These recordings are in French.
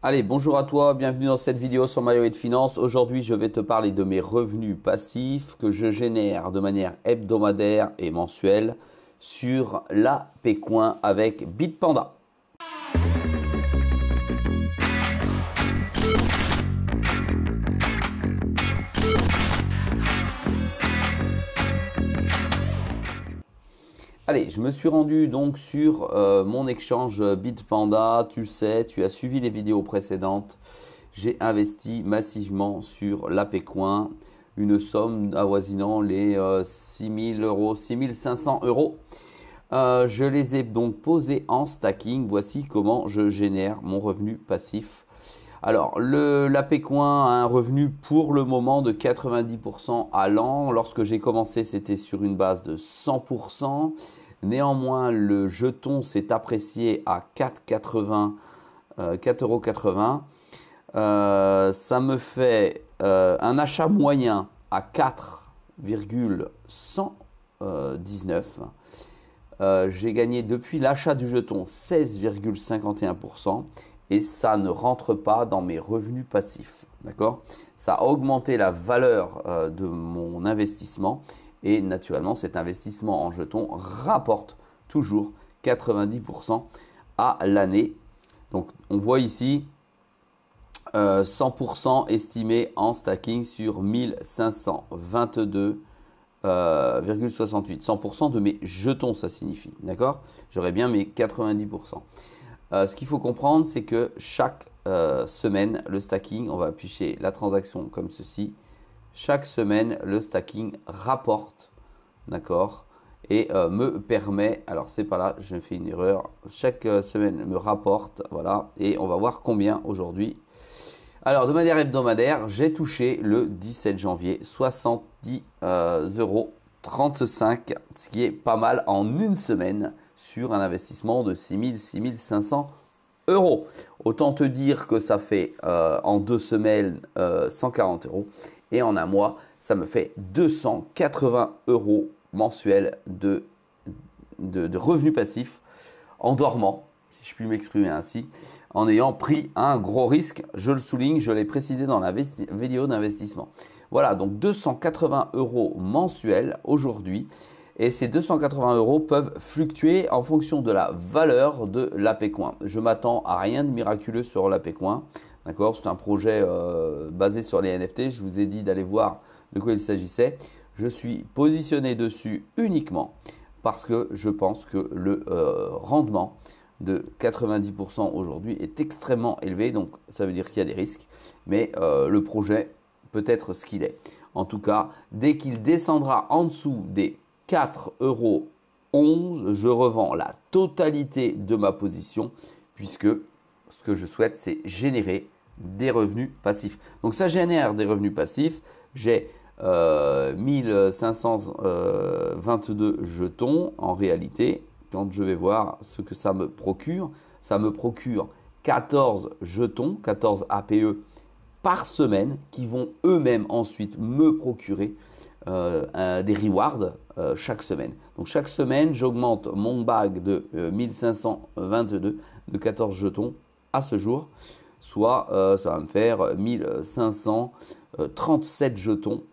Allez, bonjour à toi, bienvenue dans cette vidéo sur MyWay Finance. Aujourd'hui, je vais te parler de mes revenus passifs que je génère de manière hebdomadaire et mensuelle sur la Pécoin avec Bitpanda. Allez, je me suis rendu donc sur mon exchange Bitpanda. Tu le sais, tu as suivi les vidéos précédentes. J'ai investi massivement sur la Pécoin, une somme avoisinant les 6 000 euros, 6 500 euros. Je les ai donc posés en stacking. Voici comment je génère mon revenu passif. Alors, la Pécoin a un revenu pour le moment de 90% à l'an. Lorsque j'ai commencé, c'était sur une base de 100%. Néanmoins, le jeton s'est apprécié à 4,80 €. Ça me fait un achat moyen à 4,119. J'ai gagné depuis l'achat du jeton 16,51% et ça ne rentre pas dans mes revenus passifs. D'accord ? Ça a augmenté la valeur de mon investissement. Et naturellement, cet investissement en jetons rapporte toujours 90% à l'année. Donc, on voit ici 100% estimé en stacking sur 1522,68. 100% de mes jetons, ça signifie. D'accord ? J'aurais bien mes 90%. Ce qu'il faut comprendre, c'est que chaque semaine, le stacking, on va afficher la transaction comme ceci. Chaque semaine, le stacking rapporte, d'accord, et me permet, alors c'est pas là, je fais une erreur, chaque semaine me rapporte, voilà, et on va voir combien aujourd'hui. Alors, de manière hebdomadaire, j'ai touché le 17 janvier 70,35 €, ce qui est pas mal en une semaine sur un investissement de 6 500 €. Autant te dire que ça fait en 2 semaines 140 € et en un mois, ça me fait 280 € mensuels de revenus passifs en dormant, si je puis m'exprimer ainsi, en ayant pris un gros risque. Je le souligne, je l'ai précisé dans la vidéo d'investissement. Voilà, donc 280 € mensuels aujourd'hui. Et ces 280 € peuvent fluctuer en fonction de la valeur de la Pécoin. Je m'attends à rien de miraculeux sur la Pécoin. D'accord, c'est un projet basé sur les NFT. Je vous ai dit d'aller voir de quoi il s'agissait. Je suis positionné dessus uniquement parce que je pense que le rendement de 90% aujourd'hui est extrêmement élevé. Donc, ça veut dire qu'il y a des risques. Mais le projet peut être ce qu'il est. En tout cas, dès qu'il descendra en dessous des 4,11 €, je revends la totalité de ma position puisque ce que je souhaite, c'est générer des revenus passifs. Donc, ça génère des revenus passifs. J'ai 1522 jetons en réalité. Quand je vais voir ce que ça me procure 14 jetons, 14 APE par semaine qui vont eux-mêmes ensuite me procurer des rewards chaque semaine. Donc chaque semaine, j'augmente mon bag de 1522 de 14 jetons à ce jour, soit ça va me faire 1537 jetons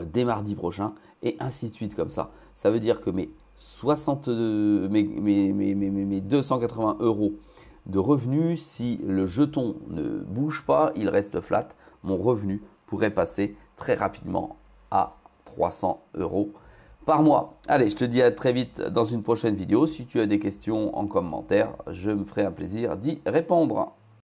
dès mardi prochain et ainsi de suite comme ça. Ça veut dire que mes 280 € de revenus, si le jeton ne bouge pas, il reste flat, mon revenu pourrait passer très rapidement à 300 € par mois. Allez, je te dis à très vite dans une prochaine vidéo. Si tu as des questions en commentaire, je me ferai un plaisir d'y répondre.